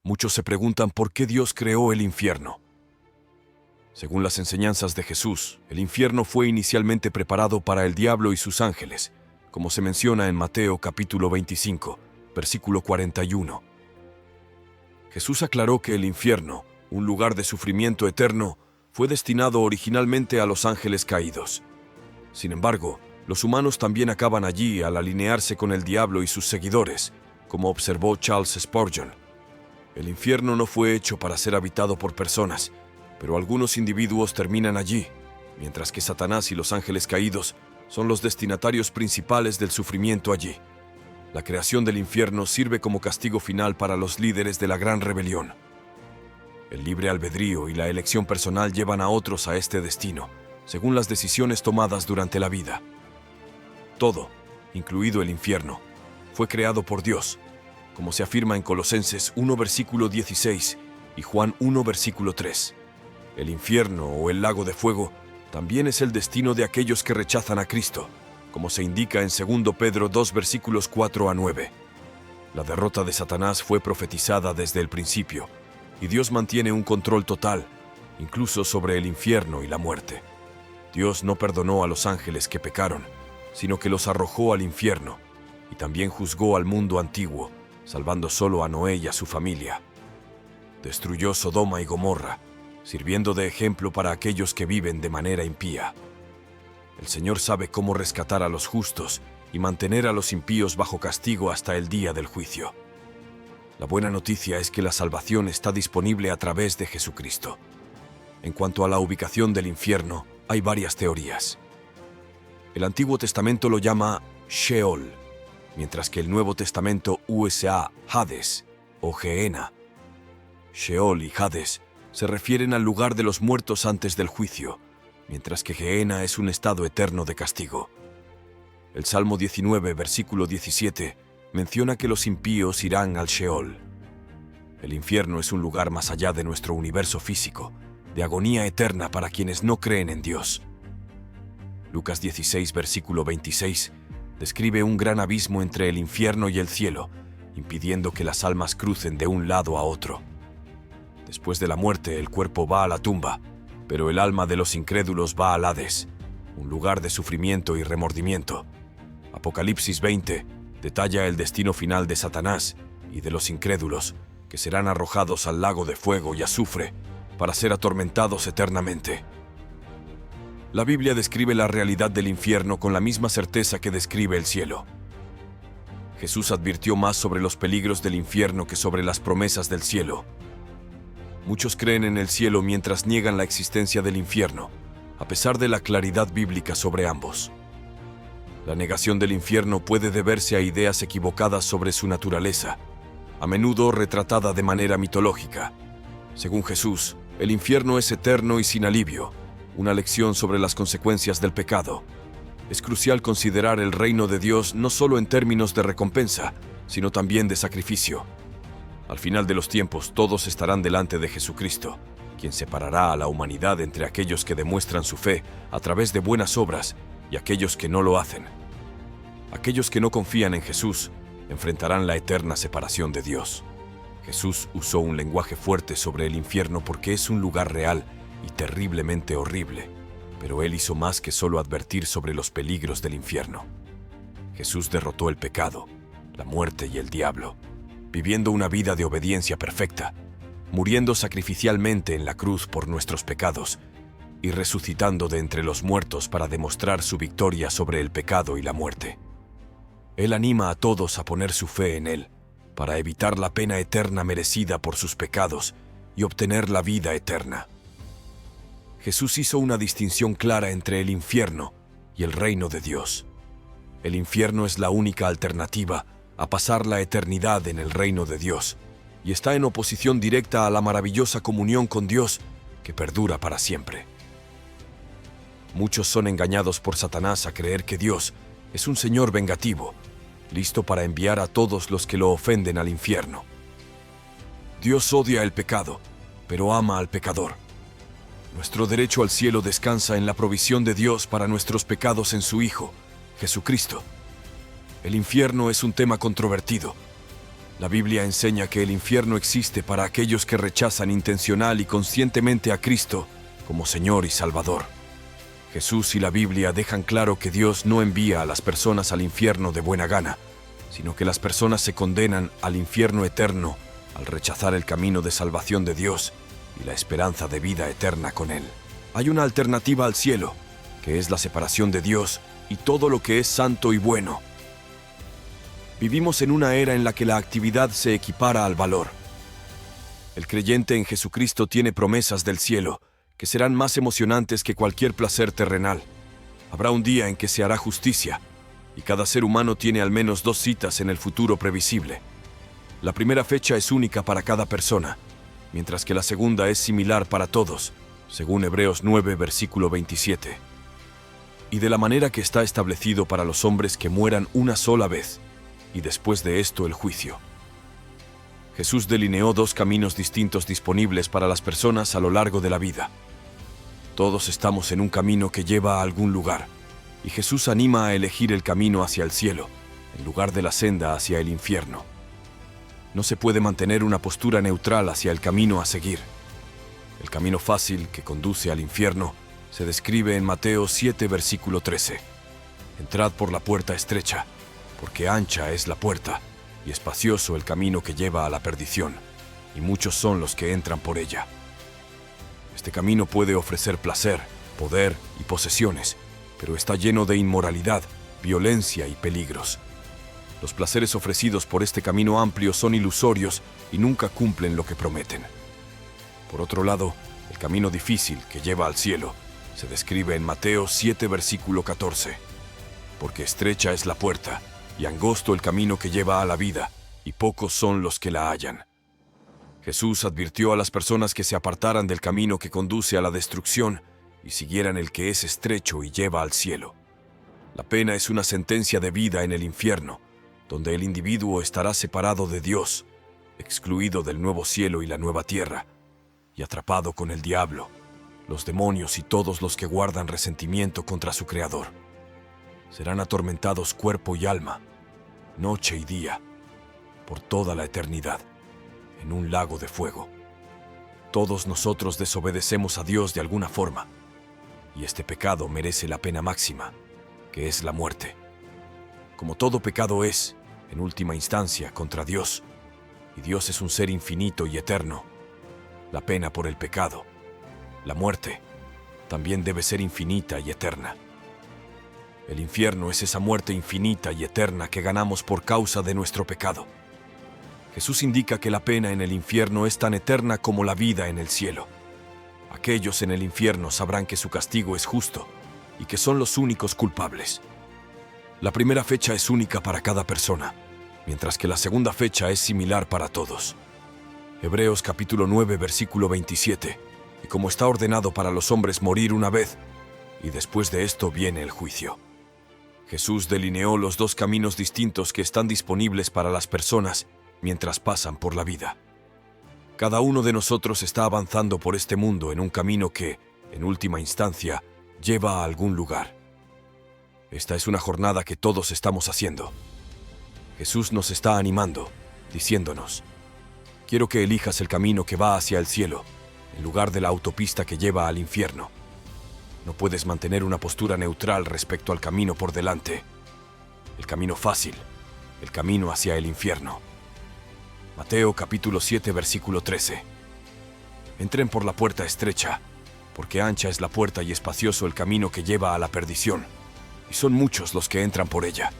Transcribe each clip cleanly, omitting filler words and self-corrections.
Muchos se preguntan por qué Dios creó el infierno. Según las enseñanzas de Jesús, el infierno fue inicialmente preparado para el diablo y sus ángeles, como se menciona en Mateo capítulo 25, versículo 41. Jesús aclaró que el infierno, un lugar de sufrimiento eterno, fue destinado originalmente a los ángeles caídos. Sin embargo, los humanos también acaban allí al alinearse con el diablo y sus seguidores, como observó Charles Spurgeon. El infierno no fue hecho para ser habitado por personas, pero algunos individuos terminan allí, mientras que Satanás y los ángeles caídos son los destinatarios principales del sufrimiento allí. La creación del infierno sirve como castigo final para los líderes de la gran rebelión. El libre albedrío y la elección personal llevan a otros a este destino, según las decisiones tomadas durante la vida. Todo, incluido el infierno, fue creado por Dios, como se afirma en Colosenses 1 versículo 16 y Juan 1 versículo 3. El infierno o el lago de fuego también es el destino de aquellos que rechazan a Cristo, como se indica en 2 Pedro 2 versículos 4 a 9. La derrota de Satanás fue profetizada desde el principio, y Dios mantiene un control total, incluso sobre el infierno y la muerte. Dios no perdonó a los ángeles que pecaron, sino que los arrojó al infierno, y también juzgó al mundo antiguo, salvando solo a Noé y a su familia. Destruyó Sodoma y Gomorra, sirviendo de ejemplo para aquellos que viven de manera impía. El Señor sabe cómo rescatar a los justos y mantener a los impíos bajo castigo hasta el día del juicio. La buena noticia es que la salvación está disponible a través de Jesucristo. En cuanto a la ubicación del infierno, hay varias teorías. El Antiguo Testamento lo llama Sheol, mientras que el Nuevo Testamento usa Hades o Gehenna. Sheol y Hades se refieren al lugar de los muertos antes del juicio, mientras que Gehenna es un estado eterno de castigo. El Salmo 19, versículo 17, menciona que los impíos irán al Sheol. El infierno es un lugar más allá de nuestro universo físico, de agonía eterna para quienes no creen en Dios. Lucas 16, versículo 26, describe un gran abismo entre el infierno y el cielo, impidiendo que las almas crucen de un lado a otro. Después de la muerte, el cuerpo va a la tumba, pero el alma de los incrédulos va al Hades, un lugar de sufrimiento y remordimiento. Apocalipsis 20 detalla el destino final de Satanás y de los incrédulos, que serán arrojados al lago de fuego y azufre para ser atormentados eternamente. La Biblia describe la realidad del infierno con la misma certeza que describe el cielo. Jesús advirtió más sobre los peligros del infierno que sobre las promesas del cielo. Muchos creen en el cielo mientras niegan la existencia del infierno, a pesar de la claridad bíblica sobre ambos. La negación del infierno puede deberse a ideas equivocadas sobre su naturaleza, a menudo retratada de manera mitológica. Según Jesús, el infierno es eterno y sin alivio, una lección sobre las consecuencias del pecado. Es crucial considerar el reino de Dios no solo en términos de recompensa, sino también de sacrificio. Al final de los tiempos, todos estarán delante de Jesucristo, quien separará a la humanidad entre aquellos que demuestran su fe a través de buenas obras y aquellos que no lo hacen. Aquellos que no confían en Jesús enfrentarán la eterna separación de Dios. Jesús usó un lenguaje fuerte sobre el infierno porque es un lugar real y terriblemente horrible, pero Él hizo más que solo advertir sobre los peligros del infierno. Jesús derrotó el pecado, la muerte y el diablo, viviendo una vida de obediencia perfecta, muriendo sacrificialmente en la cruz por nuestros pecados y resucitando de entre los muertos para demostrar su victoria sobre el pecado y la muerte. Él anima a todos a poner su fe en Él, para evitar la pena eterna merecida por sus pecados y obtener la vida eterna. Jesús hizo una distinción clara entre el infierno y el reino de Dios. El infierno es la única alternativa a pasar la eternidad en el reino de Dios, y está en oposición directa a la maravillosa comunión con Dios que perdura para siempre. Muchos son engañados por Satanás a creer que Dios es un Señor vengativo, listo para enviar a todos los que lo ofenden al infierno. Dios odia el pecado, pero ama al pecador. Nuestro derecho al cielo descansa en la provisión de Dios para nuestros pecados en su Hijo, Jesucristo. El infierno es un tema controvertido. La Biblia enseña que el infierno existe para aquellos que rechazan intencional y conscientemente a Cristo como Señor y Salvador. Jesús y la Biblia dejan claro que Dios no envía a las personas al infierno de buena gana, sino que las personas se condenan al infierno eterno al rechazar el camino de salvación de Dios y la esperanza de vida eterna con Él. Hay una alternativa al cielo, que es la separación de Dios y todo lo que es santo y bueno. Vivimos en una era en la que la actividad se equipara al valor. El creyente en Jesucristo tiene promesas del cielo, que serán más emocionantes que cualquier placer terrenal. Habrá un día en que se hará justicia, y cada ser humano tiene al menos 2 citas en el futuro previsible. La primera fecha es única para cada persona, mientras que la segunda es similar para todos, según Hebreos 9, versículo 27. Y de la manera que está establecido para los hombres que mueran una sola vez, y después de esto el juicio. Jesús delineó 2 caminos distintos disponibles para las personas a lo largo de la vida. Todos estamos en un camino que lleva a algún lugar, y Jesús anima a elegir el camino hacia el cielo, en lugar de la senda hacia el infierno. No se puede mantener una postura neutral hacia el camino a seguir. El camino fácil que conduce al infierno se describe en Mateo 7, versículo 13. Entrad por la puerta estrecha, porque ancha es la puerta, y espacioso el camino que lleva a la perdición, y muchos son los que entran por ella. Este camino puede ofrecer placer, poder y posesiones, pero está lleno de inmoralidad, violencia y peligros. Los placeres ofrecidos por este camino amplio son ilusorios y nunca cumplen lo que prometen. Por otro lado, el camino difícil que lleva al cielo se describe en Mateo 7, versículo 14. Porque estrecha es la puerta, y angosto el camino que lleva a la vida, y pocos son los que la hallan. Jesús advirtió a las personas que se apartaran del camino que conduce a la destrucción y siguieran el que es estrecho y lleva al cielo. La pena es una sentencia de vida en el infierno, donde el individuo estará separado de Dios, excluido del nuevo cielo y la nueva tierra, y atrapado con el diablo, los demonios y todos los que guardan resentimiento contra su Creador. Serán atormentados cuerpo y alma, noche y día, por toda la eternidad, en un lago de fuego. Todos nosotros desobedecemos a Dios de alguna forma, y este pecado merece la pena máxima, que es la muerte. Como todo pecado es, en última instancia, contra Dios, y Dios es un ser infinito y eterno, la pena por el pecado, la muerte, también debe ser infinita y eterna. El infierno es esa muerte infinita y eterna que ganamos por causa de nuestro pecado. Jesús indica que la pena en el infierno es tan eterna como la vida en el cielo. Aquellos en el infierno sabrán que su castigo es justo y que son los únicos culpables. La primera fecha es única para cada persona, mientras que la segunda fecha es similar para todos. Hebreos capítulo 9, versículo 27. Y como está ordenado para los hombres morir una vez, y después de esto viene el juicio. Jesús delineó los 2 caminos distintos que están disponibles para las personas mientras pasan por la vida. Cada uno de nosotros está avanzando por este mundo en un camino que, en última instancia, lleva a algún lugar. Esta es una jornada que todos estamos haciendo. Jesús nos está animando, diciéndonos: quiero que elijas el camino que va hacia el cielo, en lugar de la autopista que lleva al infierno. No puedes mantener una postura neutral respecto al camino por delante. El camino fácil, el camino hacia el infierno. Mateo capítulo 7, versículo 13. Entren por la puerta estrecha, porque ancha es la puerta y espacioso el camino que lleva a la perdición, y son muchos los que entran por ella.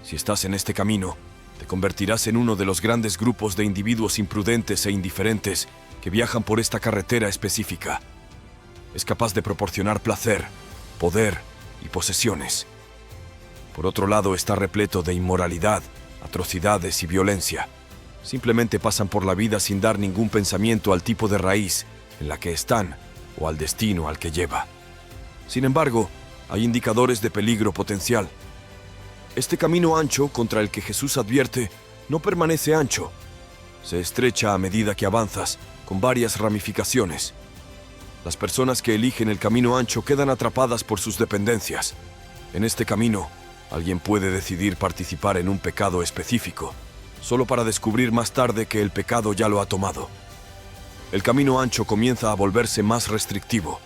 Si estás en este camino, te convertirás en uno de los grandes grupos de individuos imprudentes e indiferentes que viajan por esta carretera específica. Es capaz de proporcionar placer, poder y posesiones. Por otro lado, está repleto de inmoralidad, atrocidades y violencia. Simplemente pasan por la vida sin dar ningún pensamiento al tipo de raíz en la que están o al destino al que lleva. Sin embargo, hay indicadores de peligro potencial. Este camino ancho contra el que Jesús advierte no permanece ancho. Se estrecha a medida que avanzas, con varias ramificaciones. Las personas que eligen el camino ancho quedan atrapadas por sus dependencias. En este camino, alguien puede decidir participar en un pecado específico, solo para descubrir más tarde que el pecado ya lo ha tomado. El camino ancho comienza a volverse más restrictivo.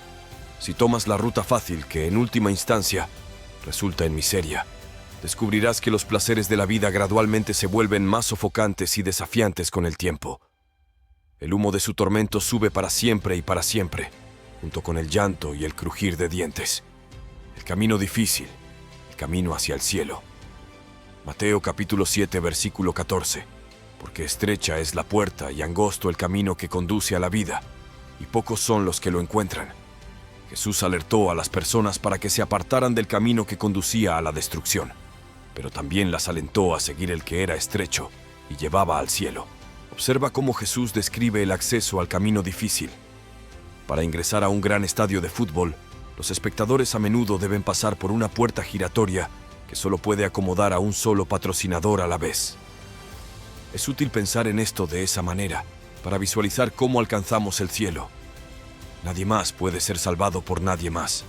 Si tomas la ruta fácil, que en última instancia resulta en miseria, descubrirás que los placeres de la vida gradualmente se vuelven más sofocantes y desafiantes con el tiempo. El humo de su tormento sube para siempre y para siempre, junto con el llanto y el crujir de dientes. El camino difícil, el camino hacia el cielo. Mateo capítulo 7, versículo 14. Porque estrecha es la puerta y angosto el camino que conduce a la vida, y pocos son los que lo encuentran. Jesús alertó a las personas para que se apartaran del camino que conducía a la destrucción, pero también las alentó a seguir el que era estrecho y llevaba al cielo. Observa cómo Jesús describe el acceso al camino difícil. Para ingresar a un gran estadio de fútbol, los espectadores a menudo deben pasar por una puerta giratoria que solo puede acomodar a un solo patrocinador a la vez. Es útil pensar en esto de esa manera, para visualizar cómo alcanzamos el cielo. Nadie más puede ser salvado por nadie más.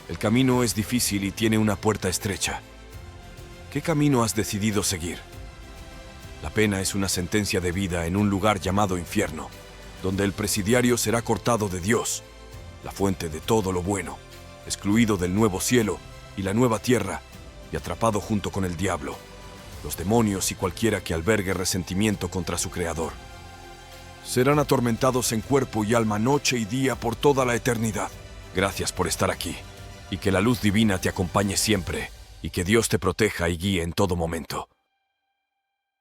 El camino es difícil y tiene una puerta estrecha. ¿Qué camino has decidido seguir? La pena es una sentencia de vida en un lugar llamado infierno, donde el presidiario será cortado de Dios, la fuente de todo lo bueno, excluido del nuevo cielo y la nueva tierra, y atrapado junto con el diablo, los demonios y cualquiera que albergue resentimiento contra su creador. Serán atormentados en cuerpo y alma noche y día por toda la eternidad. Gracias por estar aquí, y que la luz divina te acompañe siempre, y que Dios te proteja y guíe en todo momento.